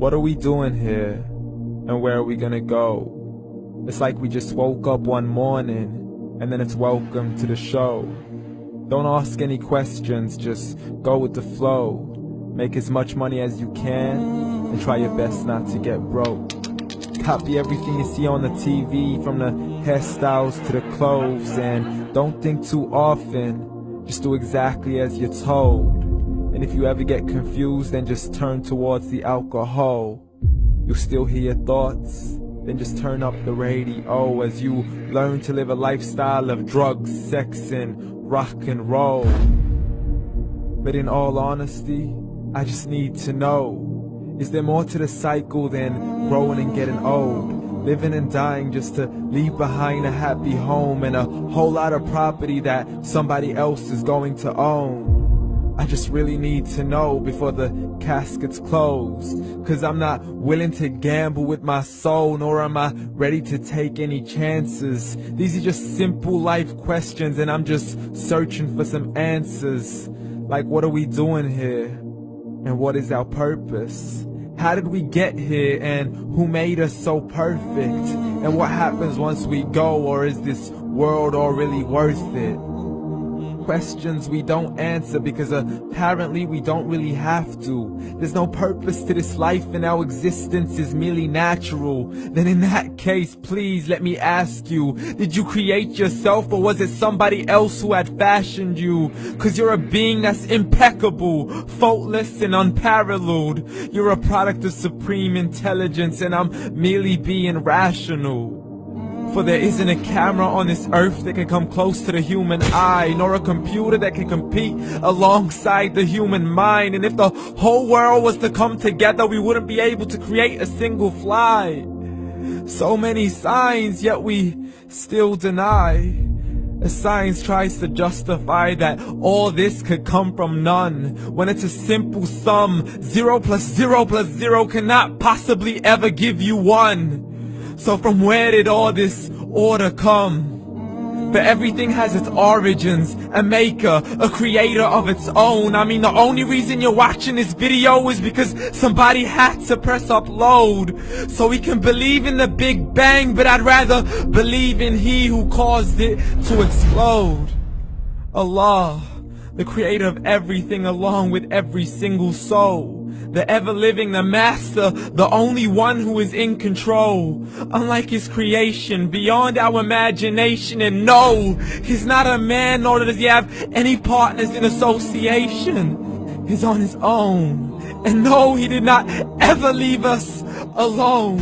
What are we doing here? And where are we gonna go? It's like we just woke up one morning and then it's welcome to the show. Don't ask any questions, just go with the flow. Make as much money as you can and try your best not to get broke. Copy everything you see on the TV, from the hairstyles to the clothes, and don't think too often, just do exactly as you're told. And if you ever get confused, then just turn towards the alcohol. You'll still hear your thoughts, then just turn up the radio as you learn to live a lifestyle of drugs, sex, and rock and roll. But in all honesty, I just need to know, is there more to the cycle than growing and getting old? Living and dying just to leave behind a happy home and a whole lot of property that somebody else is going to own. I just really need to know before the casket's closed, 'cause I'm not willing to gamble with my soul, nor am I ready to take any chances. These are just simple life questions and I'm just searching for some answers. Like, what are we doing here? And what is our purpose? How did we get here, and who made us so perfect? And what happens once we go, or is this world all really worth it? Questions we don't answer because apparently we don't really have to. There's no purpose to this life and our existence is merely natural. Then in that case, please let me ask you, did you create yourself, or was it somebody else who had fashioned you? 'Cause you're a being that's impeccable, faultless and unparalleled. You're a product of supreme intelligence and I'm merely being rational. For there isn't a camera on this earth that can come close to the human eye, nor a computer that can compete alongside the human mind. And if the whole world was to come together, we wouldn't be able to create a single fly. So many signs, yet we still deny. As science tries to justify that all this could come from none, when it's a simple sum. 0 plus 0 plus 0 cannot possibly ever give you 1. So from where did all this order come? But everything has its origins, a maker, a creator of its own. I mean, the only reason you're watching this video is because somebody had to press upload. So we can believe in the Big Bang, but I'd rather believe in He who caused it to explode. Allah, the creator of everything along with every single soul. The ever-living, the master, the only one who is in control. Unlike his creation, beyond our imagination. And no, he's not a man, nor does he have any partners in association. He's on his own. And no, he did not ever leave us alone.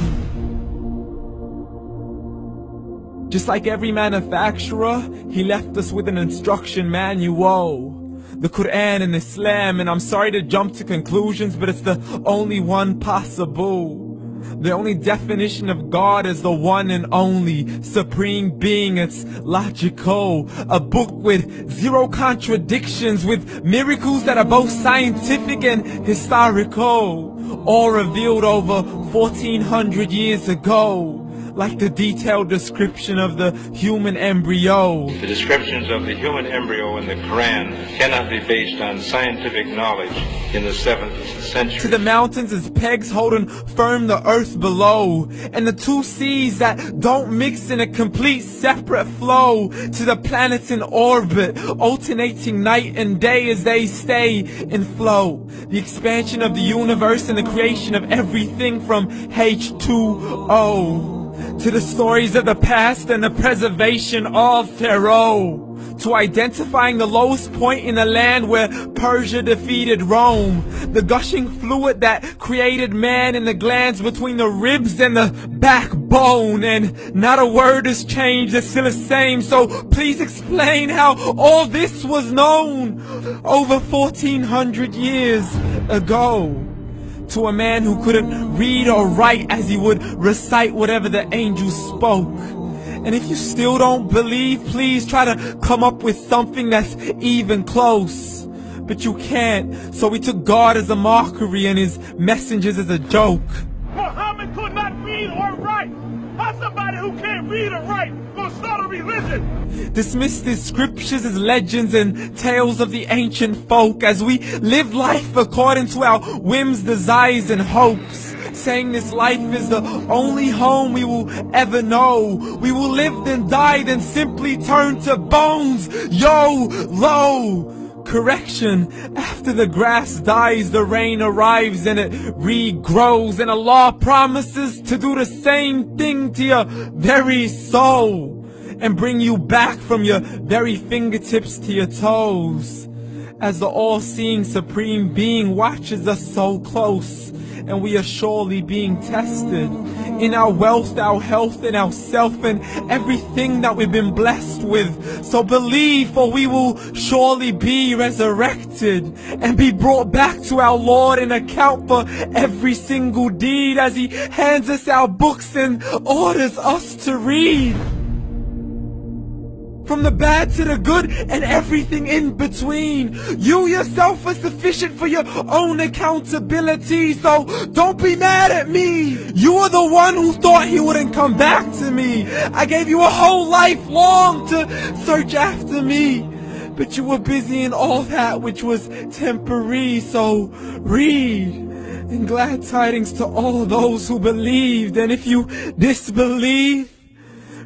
Just like every manufacturer, he left us with an instruction manual. The Quran and Islam, and I'm sorry to jump to conclusions, but it's the only one possible. The only definition of God is the one and only supreme being. It's logical, a book with 0 contradictions, with miracles that are both scientific and historical, all revealed over 1400 years ago. Like the detailed description of the human embryo. The descriptions of the human embryo in the Quran cannot be based on scientific knowledge in the 7th century. To the mountains as pegs holding firm the earth below, and the 2 seas that don't mix in a complete separate flow. To the planets in orbit, alternating night and day as they stay in flow. The expansion of the universe and the creation of everything from H2O. To the stories of the past and the preservation of Pharaoh. To identifying the lowest point in the land where Persia defeated Rome. The gushing fluid that created man in the glands between the ribs and the backbone. And not a word has changed, it's still the same. So please explain how all this was known over 1400 years ago. To a man who couldn't read or write, as he would recite whatever the angels spoke. And if you still don't believe, please try to come up with something that's even close. But you can't, so we took God as a mockery and his messengers as a joke. Muhammad could not read or write. How's somebody who can't read or write gonna start a religion? Dismissed his scriptures as legends and tales of the ancient folk, as we live life according to our whims, desires and hopes. saying this life is the only home we will ever know. We will live then die, then simply turn to bones. YOLO! Correction, after the grass dies, the rain arrives and it regrows, and Allah promises to do the same thing to your very soul and bring you back from your very fingertips to your toes, as the all-seeing supreme being watches us so close, and we are surely being tested in our wealth, our health, and our self, and everything that we've been blessed with. So believe, for we will surely be resurrected and be brought back to our Lord and account for every single deed, as He hands us our books and orders us to read. From the bad to the good and everything in between. You yourself are sufficient for your own accountability, so don't be mad at me. You are the one who thought He wouldn't come back to me. I gave you a whole life long to search after me, but you were busy in all that which was temporary. So read, and glad tidings to all those who believed. And if you disbelieve,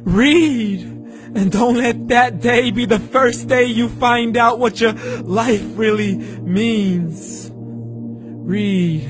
read. And don't let that day be the first day you find out what your life really means. Read.